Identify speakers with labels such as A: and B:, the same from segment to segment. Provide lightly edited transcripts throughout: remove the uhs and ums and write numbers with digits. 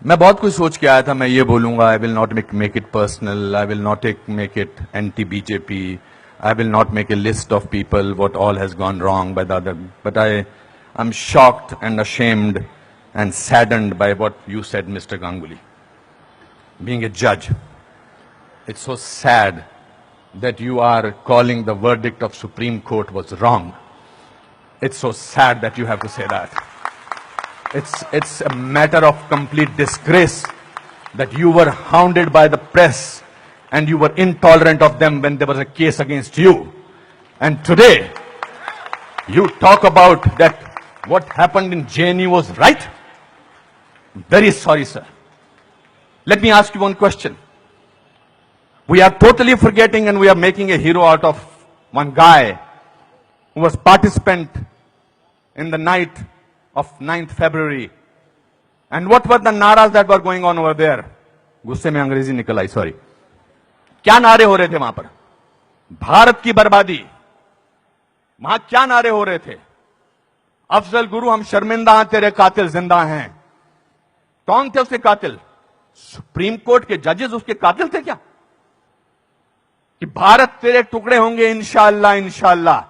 A: मैं बहुत कुछ सोच के आया था। मैं ये बोलूंगा, I will not make it personal, I will not make it anti BJP, I will not make a list of people what all has gone wrong by the other, but I am shocked and ashamed and saddened by what you said, Mr. Ganguly. Being a judge, it's so sad that you are calling the verdict of Supreme Court was wrong. It's so sad that you have to say that. It's a matter of complete disgrace that you were hounded by the press and you were intolerant of them when there was a case against you. And today, you talk about that what happened in JNU was right? Very sorry, sir. Let me ask you one question. We are totally forgetting and we are making a hero out of one guy who was participant in the night of 9th February. And what were the naras that were going on over there? गुस्से में अंग्रेजी निकल आई, sorry. क्या नारे हो रहे थे वहां पर? भारत की बर्बादी. वहां क्या नारे हो रहे थे? अफजल गुरु हम शर्मिंदा हैं, तेरे कातिल जिंदा हैं. कौन थे उसके कातिल? सुप्रीम कोर्ट के जजेस उसके कातिल थे क्या? कि भारत तेरे टुकड़े होंगे इंशाअल्लाह इंशाअल्लाह.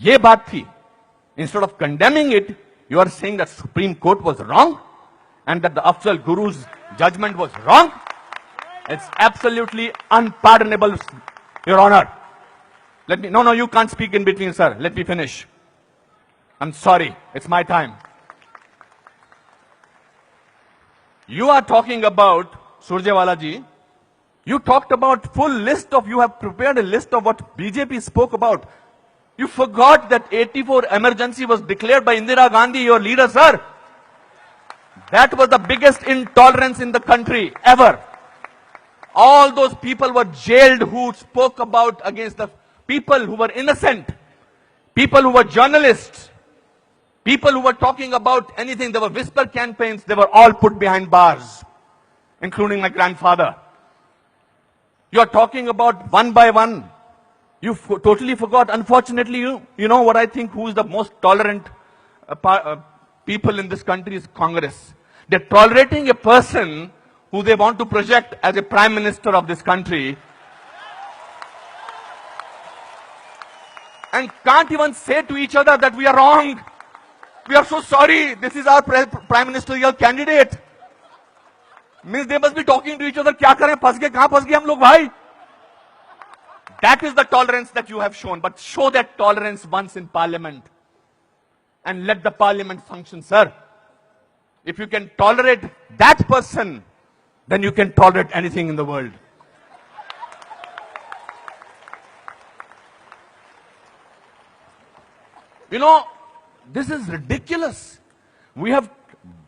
A: यह बात थी. Instead of condemning it, you are saying that Supreme Court was wrong and that the Afzal Guru's judgment was wrong. It's absolutely unpardonable, Your Honor. No, you can't speak in between, sir. Let me finish. I'm sorry. It's my time. You are talking about, Surjewala ji, you talked about full list of, you have prepared a list of what BJP spoke about. You forgot that 84 emergency was declared by Indira Gandhi, your leader, sir. That was the biggest intolerance in the country ever. All those people were jailed who spoke about against the people who were innocent, people who were journalists, people who were talking about anything. There were whisper campaigns. They were all put behind bars, including my grandfather. You are talking about one by one. You totally forgot. Unfortunately, you know what I think, who is the most tolerant people in this country is Congress. They're tolerating a person who they want to project as a prime minister of this country and can't even say to each other that we are wrong. We are so sorry. This is our prime ministerial candidate. Means they must be talking to each other. क्या करें? फंस गए. कहां फंस गए हम लोग भाई? That is the tolerance that you have shown. But show that tolerance once in parliament and let the parliament function, sir. If you can tolerate that person, then you can tolerate anything in the world. You know, this is ridiculous. We have,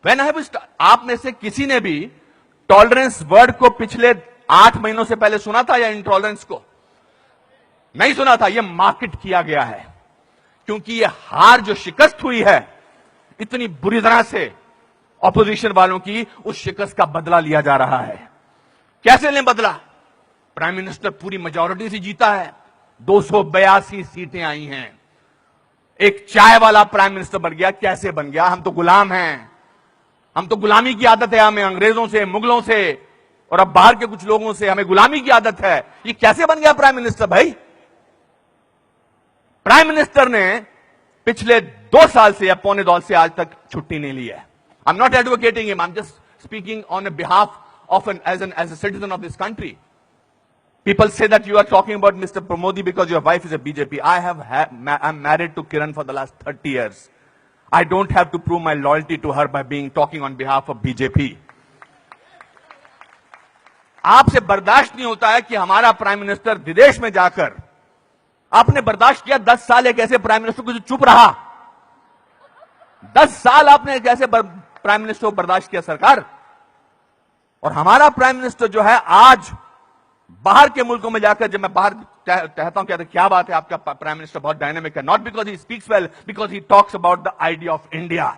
A: when I was, आप में से किसी ने भी tolerance word को पिछले 8 महीनों से पहले सुना था या intolerance को? नहीं सुना था. यह मार्केट किया गया है क्योंकि यह हार जो शिकस्त हुई है इतनी बुरी तरह से ऑपोजिशन वालों की, उस शिकस्त का बदला लिया जा रहा है. कैसे लें बदला? प्राइम मिनिस्टर पूरी मेजॉरिटी से जीता है. 282 सीटें आई हैं. एक चाय वाला प्राइम मिनिस्टर बन गया. कैसे बन गया? हम तो गुलाम हैं. हम तो गुलामी की आदत है. हमें अंग्रेजों से, मुगलों से और अब बाहर के कुछ लोगों से हमें गुलामी की आदत है. ये कैसे बन गया प्राइम मिनिस्टर भाई? प्राइम मिनिस्टर ने पिछले 2 साल से या पौने 2 से आज तक छुट्टी नहीं ली है. I am not advocating him. I am just speaking on behalf of as a citizen of this country. People say that you are talking about Mr. Pramodi because your wife is a BJP. I'm married to Kiran for the last 30 years. I don't have to prove my loyalty to her by talking on behalf of BJP. आपसे बर्दाश्त नहीं होता है कि हमारा prime minister विदेश में जाकर, आपने बर्दाश्त किया 10 साल एक ऐसे प्राइम मिनिस्टर को जो चुप रहा. 10 साल आपने एक ऐसे प्राइम मिनिस्टर को बर्दाश्त किया सरकार. और हमारा प्राइम मिनिस्टर जो है आज बाहर के मुल्कों में जाकर, जब मैं बाहर कहता हूं कहते क्या बात है आपका प्राइम मिनिस्टर बहुत डायनेमिक है. Not because he speaks well, because he talks about the idea of India.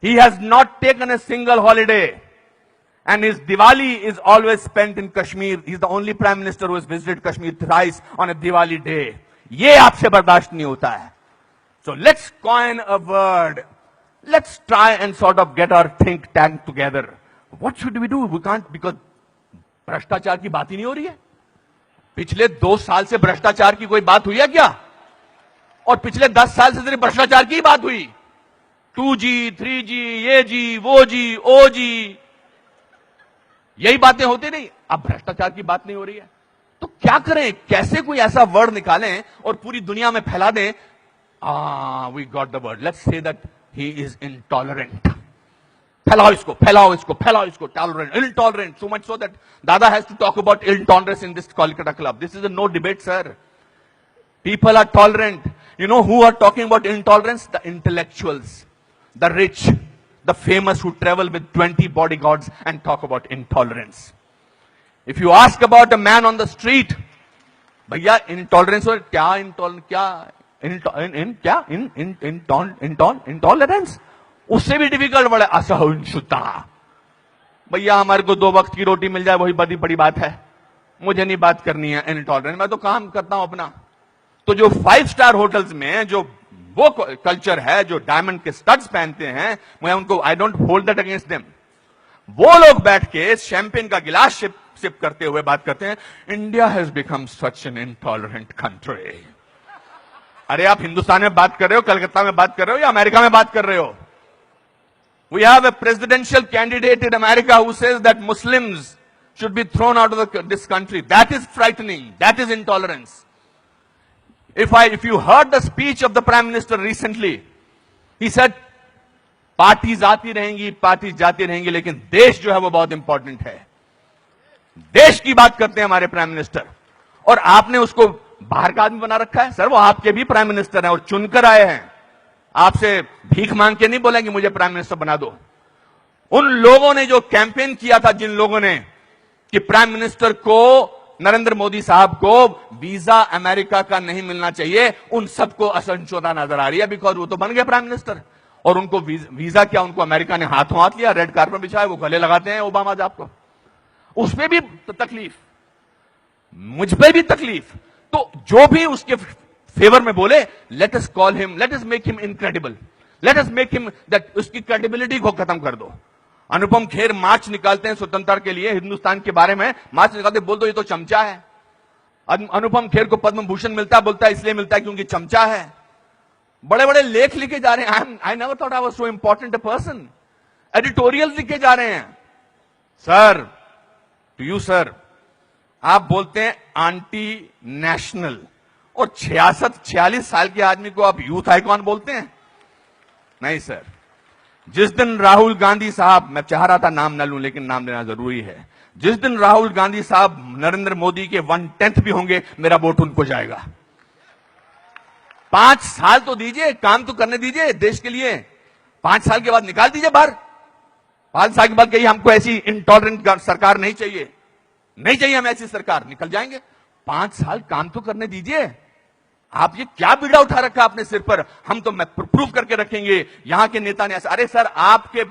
A: He has not taken a single holiday and his Diwali is always spent in Kashmir. He is the only prime minister who has visited Kashmir thrice on a Diwali day. ये आपसे बर्दाश्त नहीं होता है. So let's coin a word Let's try and sort of get our think tank together. What should we do? We can't, because भ्रष्टाचार की बात ही नहीं हो रही है. पिछले 2 साल से भ्रष्टाचार की कोई बात हुई है क्या? और पिछले 10 साल से सिर्फ भ्रष्टाचार की बात हुई. 2G, 3G, ये जी, वो जी, ओ जी, यही बातें होती नहीं. अब भ्रष्टाचार की बात नहीं हो रही है, तो क्या करें? कैसे कोई ऐसा वर्ड निकालें और पूरी दुनिया में फैला दें? We got the word. Let's say that he is intolerant. फैलाओ इसको, फैलाओ इसको, फैलाओ इसको. Tolerant, intolerant, so much so that Dada has to talk about intolerance in this Kolkata club. This is a no debate, sir. People are tolerant. You know who are talking about intolerance? The intellectuals, the rich, the famous who travel with 20 bodyguards and talk about intolerance. If you ask about a man on the street, भैया intolerance और क्या intolerance, उससे भी difficult word है असहिष्णुता. भैया हमारे को 2 वक्त की रोटी मिल जाए वही बड़ी बात है, मुझे नहीं बात करनी है इनटॉलरेंस. मैं तो काम करता हूं अपना. तो जो 5 स्टार होटल्स में जो वो कल्चर है, जो डायमंड के स्टड्स पहनते हैं, मैं उनको, I don't hold that against them. वो लोग बैठ के शैंपेन का गिलास सिप करते हुए बात करते हैं, India has become such an intolerant country. अरे आप हिंदुस्तान में बात कर रहे हो, कलकत्ता में बात कर रहे हो या अमेरिका में बात कर रहे हो? We have a presidential candidate in America who says that Muslims should be thrown out of this country. That is frightening. That is intolerance. If you heard the speech of the Prime Minister recently, he said, parties आती रहेंगी, parties जाती रहेंगी, लेकिन देश जो है वो बहुत इंपॉर्टेंट है. देश की बात करते हैं हमारे प्राइम मिनिस्टर, और आपने उसको बाहर का आदमी बना रखा है. सर वो आपके भी प्राइम मिनिस्टर हैं और चुनकर आए हैं. आपसे भीख मांग के नहीं बोलेंगे मुझे प्राइम मिनिस्टर बना दो. उन लोगों ने जो कैंपेन किया था, जिन लोगों ने, कि प्राइम मिनिस्टर को, नरेंद्र मोदी साहब को वीजा अमेरिका का नहीं मिलना चाहिए, उन सबको असहिष्णुता नजर आ रही है. बिकॉज वो तो बन गए प्राइम मिनिस्टर, और उनको वीजा क्या, उनको अमेरिका ने हाथों हाथ लिया, रेड कार्पेट बिछाया, वो गले लगाते हैं ओबामा साहब को. उसमें भी तकलीफ, मुझ पे भी तकलीफ. तो जो भी उसके फेवर में बोले, let us call him, let us make him incredible, let us make him that, उसकी क्रेडिबिलिटी को खत्म कर दो. अनुपम खेर मार्च निकालते हैं स्वतंत्रता के लिए, हिंदुस्तान के बारे में मार्च निकालते, बोल दो ये तो चमचा है. अनुपम खेर को पद्म भूषण मिलता है, बोलता है इसलिए मिलता है क्योंकि चमचा है. बड़े बड़े लेख लिखे जा रहे हैं. I never thought I was so important a person. Editorial लिखे जा रहे हैं. सर, टू यू सर, आप बोलते हैं एंटी नेशनल, और 46 साल के आदमी को आप यूथ आइकॉन बोलते हैं? नहीं सर. जिस दिन राहुल गांधी साहब, मैं चाह रहा था नाम न लूं लेकिन नाम लेना जरूरी है, जिस दिन राहुल गांधी साहब नरेंद्र मोदी के 1/10 भी होंगे, मेरा वोट उनको जाएगा. 5 साल तो दीजिए, काम तो करने दीजिए देश के लिए. 5 साल के बाद निकाल दीजिए बाहर. 5 साल के बाद कहिए हमको ऐसी इंटॉलरेंट सरकार नहीं चाहिए, नहीं चाहिए हमें ऐसी सरकार, निकल जाएंगे. 5 साल काम तो करने दीजिए. आप ये क्या बीड़ा उठा रखा अपने सिर पर, हम तो प्रूव करके रखेंगे, यहां के नेता ने ऐसा. अरे सर, आपके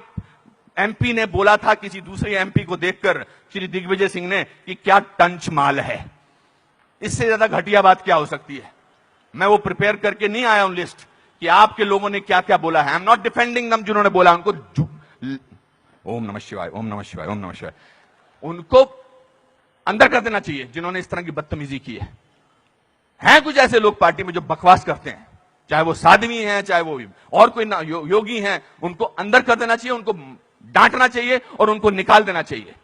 A: एमपी ने बोला था किसी दूसरे एमपी को देखकर, श्री दिग्विजय सिंह ने, कि क्या टंच माल है. इससे ज्यादा घटिया बात क्या हो सकती है. मैं वो प्रिपेयर करके नहीं आया हूं लिस्ट कि आपके लोगों ने क्या क्या बोला है. आई एम नॉट डिफेंडिंग दम. जिन्होंने बोला उनको ओम नमः शिवाय, ओम नमः शिवाय, ओम नमः शिवाय, उनको अंदर कर देना चाहिए जिन्होंने इस तरह की बदतमीजी की है. हैं कुछ ऐसे लोग पार्टी में जो बकवास करते हैं, चाहे वो साध्वी हैं, चाहे वो और कोई योगी हैं, उनको अंदर कर देना चाहिए, उनको डांटना चाहिए और उनको निकाल देना चाहिए.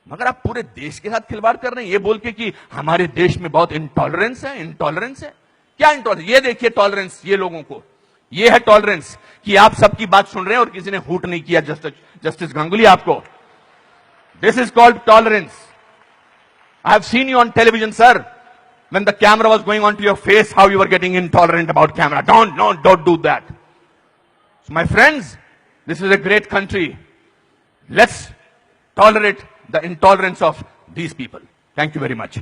A: मगर आप पूरे देश के साथ खिलवाड़ कर रहे हैं ये बोल के कि हमारे देश में बहुत इंटॉलरेंस है. इंटॉलरेंस है क्या? इंटॉलरेंस ये देखिए, टॉलरेंस ये लोगों को, ये है टॉलरेंस कि आप सबकी बात सुन रहे हैं और किसी ने हूट नहीं किया. जस्टिस गांगुली आपको, this is called tolerance. I have seen you on television, sir, when the camera was going onto your face, how you were getting intolerant about camera. Don't do that. So my friends, this is a great country. Let's tolerate the intolerance of these people. Thank you very much.